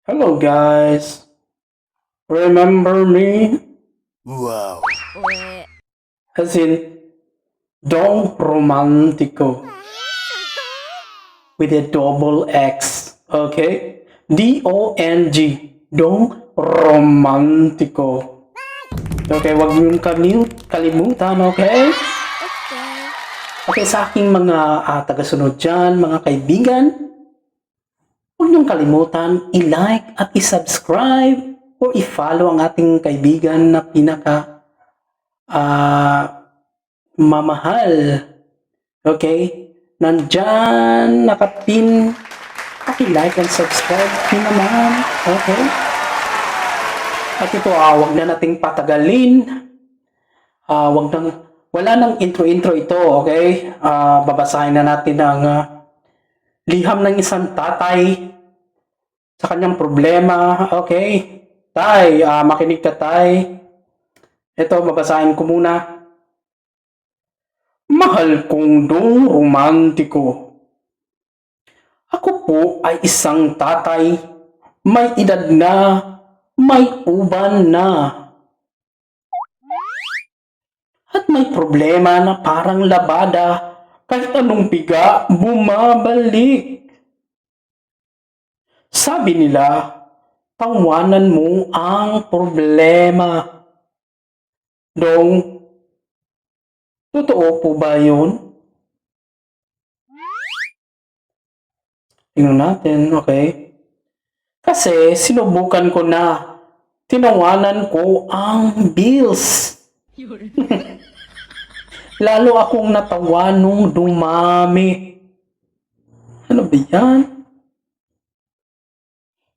Hello guys, remember me? Wow. As in, Dong Romantico with a double X, okay? D-O-N-G, Dong Romantico. Okay, wag niyong kalimutan, okay? Okay, sa aking mga tagasunod dyan, mga kaibigan, huwag niyong kalimutan i-like at i-subscribe o i-follow ang ating kaibigan na mamahal. Okay? Nandyan, nakapin. Paki-like and subscribe din naman. Okay? At ito, wag na nating patagalin. Wala nang intro-intro ito. Okay? Babasahin na natin ang liham ng isang tatay sa kanyang problema. Okay? Tay, makinig ka tay. Ito, babasahin ko muna. Mahal kong Dong Romantiko. Ako po ay isang tatay, may edad na, may uban na. At may problema na parang labada, kahit anong piga, bumabalik. Sabi nila, tawanan mo ang problema. Dong, totoo po ba yun? Tingnan natin, okay? Kasi sinubukan ko na. Tinawanan ko ang bills. Lalo akong natawa nung dumami. Ano ba yan?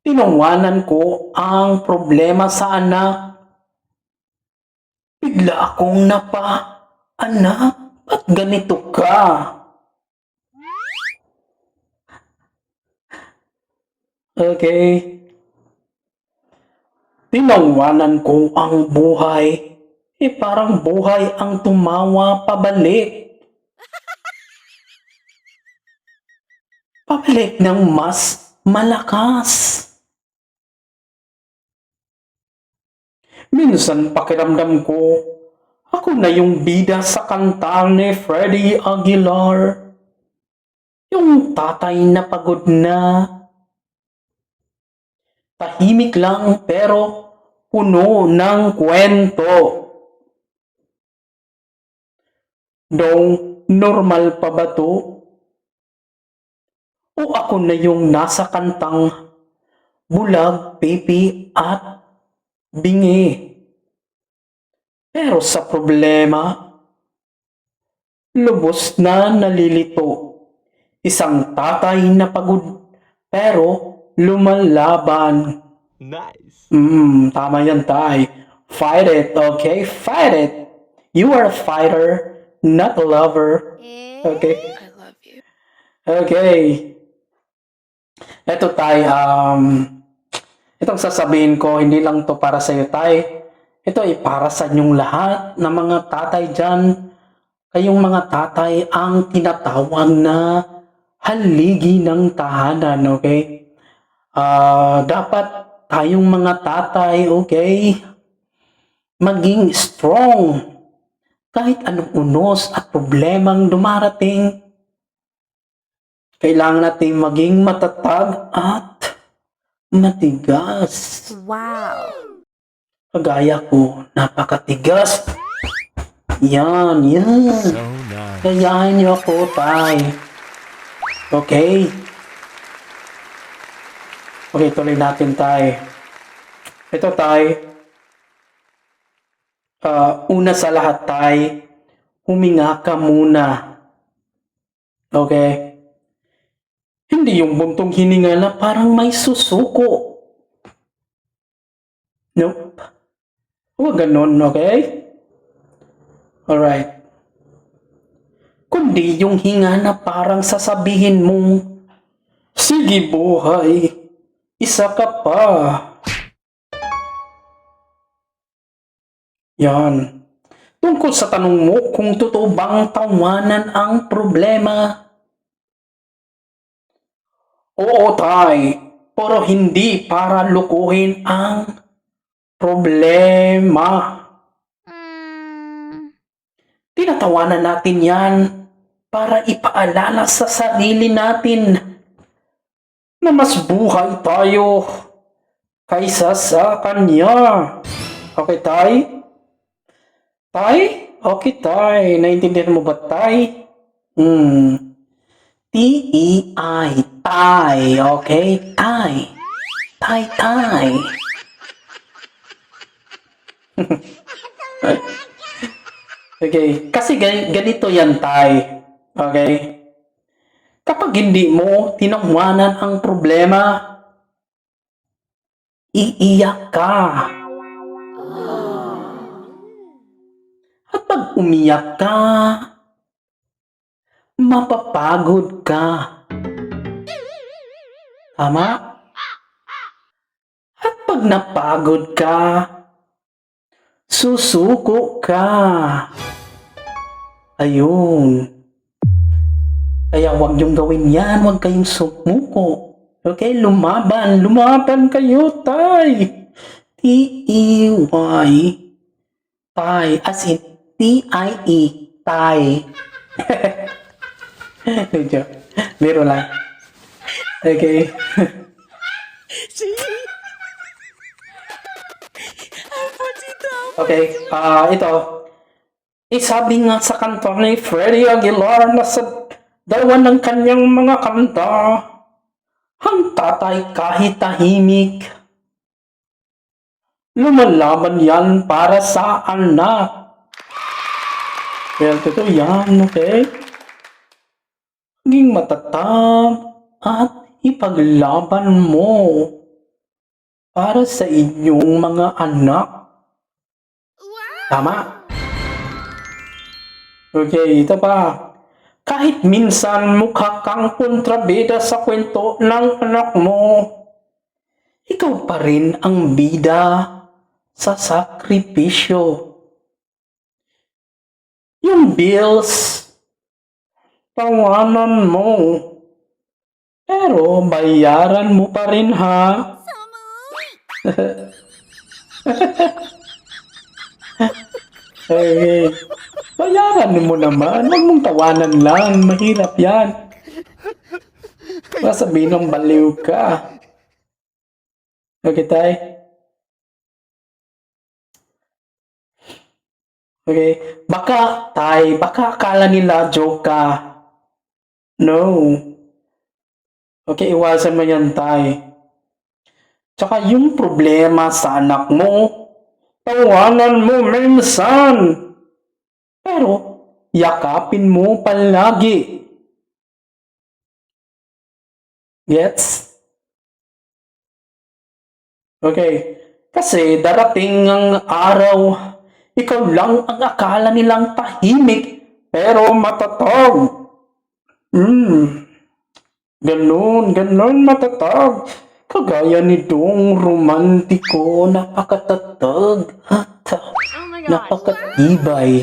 Tinawanan ko ang problema sa anak. Bigla akong anak, ba't ganito ka? Okay. Tinawanan ko ang buhay. Parang buhay ang tumawa pabalik. Pabalik ng mas malakas. Minsan pakiramdam ko, ako na yung bida sa kanta ni Freddie Aguilar. Yung tatay na pagod na. Tahimik lang pero puno ng kwento. Dong, normal pa ba to? O ako na yung nasa kantang bulag, pipi at bingi? Pero sa problema, lubos na nalilito. Isang tatay na pagod pero lumalaban. Nice. Tama yan, tay. Fight it, okay? Fight it. You are a fighter, not a lover. Okay? I love you. Okay. Eto, tay. Itong sasabihin ko, hindi lang to para sa iyo, tay. Ito ay para sa inyong lahat na mga tatay dyan. Kayong mga tatay ang tinatawag na haligi ng tahanan, okay? Dapat tayong mga tatay, okay, maging strong kahit anong unos at problemang dumarating. Kailangan natin maging matatag at matigas. Wow. Kagaya ko, napakatigas. Yan. So nice. Gayahin niyo ako, tay. Okay? Okay, tuloy natin, tay. Ito, tay. Una sa lahat, tay, huminga ka muna. Okay? Hindi yung buntong hininga na parang may susuko. Nope. Huwag ganun, okay? Alright. Kundi yung hinga na parang sasabihin mong, sige buhay, isa ka pa. Yan. Tungkol sa tanong mo kung totoo bang tawanan ang problema. Oo, tay. pero hindi para lukuhin ang problema. Tinatawanan natin yan para ipaalala sa sarili natin na mas buhay tayo kaysa sa kanya. Okay, tay? Tay? Okay, tay. Naintindihan mo ba, tay? T-E-I. Tay. Okay? Tay. Tay, tay. Okay. Kasi ganito yan, tay. Okay? Kapag hindi mo tinawanan ang problema, iiyak ka. At pag umiyak ka, mapapagod ka. Tama? At pag napagod ka, susuko ka. Ayun. Kaya huwag niyong gawin yan. Huwag kayong sumuko. Okay? Lumaban. Lumaban kayo, tay. T-E-Y. Tay. As in, T-I-E. Tay. Biro lang. Okay. Okay. Ito. Sabi nga sa kanta ni Freddie Aguilar na sa dalawa ng kanyang mga kanta, ang tatay kahit tahimik, lumalaban yan para sa anak. Well, totoo yan, okay? Maging matatag at ipaglaban mo para sa inyong mga anak. Tama? Okay, ito pa. Kahit minsan mukha kang kontrabida sa kwento ng anak mo, ikaw pa rin ang bida sa sakripisyo. Yung bills, tawanan mo. Pero bayaran mo pa rin, ha? Okay. Bayaran mo naman. Huwag mong tawanan lang. Mahirap yan. Masabihin ng baliw ka. Okay, tay? Okay. Baka, tay, baka akala nila joke ka. No. Okay, iwasan mo yan, tay. Tsaka yung problema sa anak mo, tawanan mo minsan. Pero, yakapin mo palagi. Gets? Okay. Kasi darating ang araw, ikaw lang ang akala nilang tahimik, pero matatag. Ganon matatag. Kagaya nitong romantiko, napakatatag at napakatibay.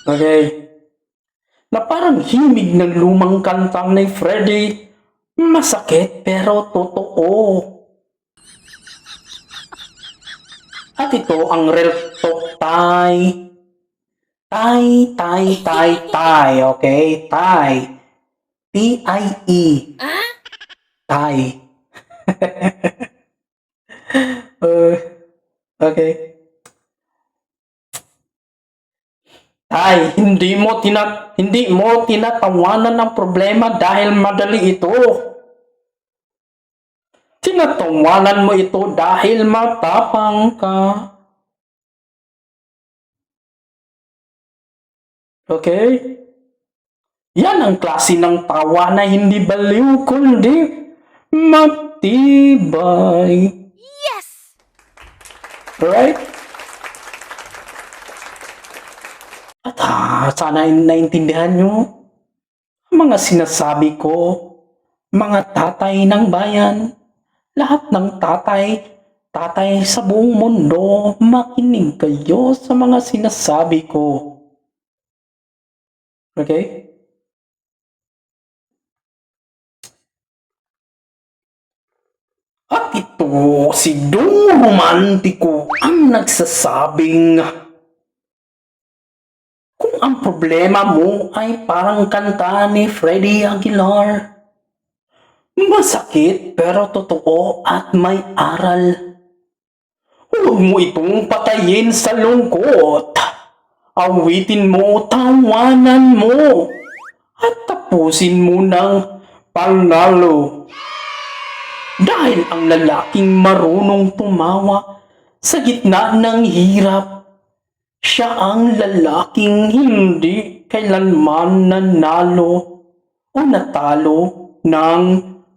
Okay. Na parang himig ng lumang kantang ni Freddie. Masakit pero totoo. At ito ang real talk, tay. Tay. Okay? Tay. T-I-E. Tay. Okay. Tay, hindi mo tinatawanan ang problema dahil madali ito. Tinatawanan mo ito dahil matapang ka. Okay? Yan ang klase ng tawa na hindi baliw kundi matibay. Yes! Right? At sana naintindihan nyo ang mga sinasabi ko, mga tatay ng bayan, lahat ng tatay sa buong mundo, makinig kayo sa mga sinasabi ko. Okay? At ito si Dong Romantiko ang nagsasabing kung ang problema mo ay parang kanta ni Freddie Aguilar. Masakit pero totoo at may aral. Huwag mo itong patayin sa lungkot. Awitin mo, tawanan mo, at tapusin mo ng panalo. Dahil ang lalaking marunong tumawa sa gitna ng hirap, siya ang lalaking hindi kailanman nanalo o natalo ng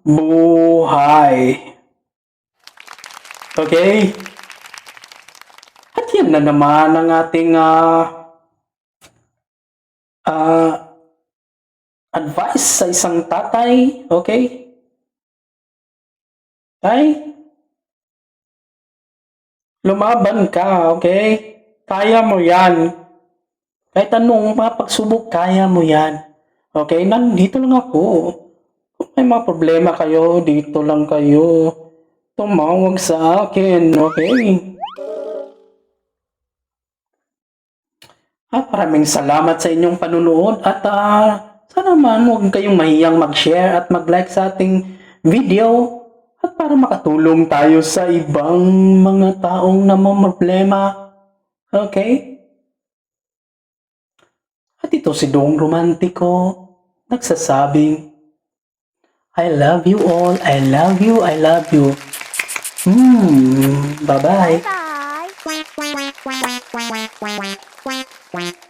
buhay. Okay? At yan na naman ang ating advice sa isang tatay. Okay? Tay, lumaban ka, okay? Kaya mo yan. Kahit anong mga pagsubok, kaya mo yan. Okay? Nandito lang ako. Kung may mga problema kayo, dito lang kayo. Tumawag sa akin, okay? At maraming salamat sa inyong panunood at sana man huwag kayong mahiyang mag-share at mag-like sa ating video at para makatulong tayo sa ibang mga taong namamroblema. Okay? At ito si Dong Romantiko nagsasabing I love you all, I love you, I love you. Bye-bye. Bye.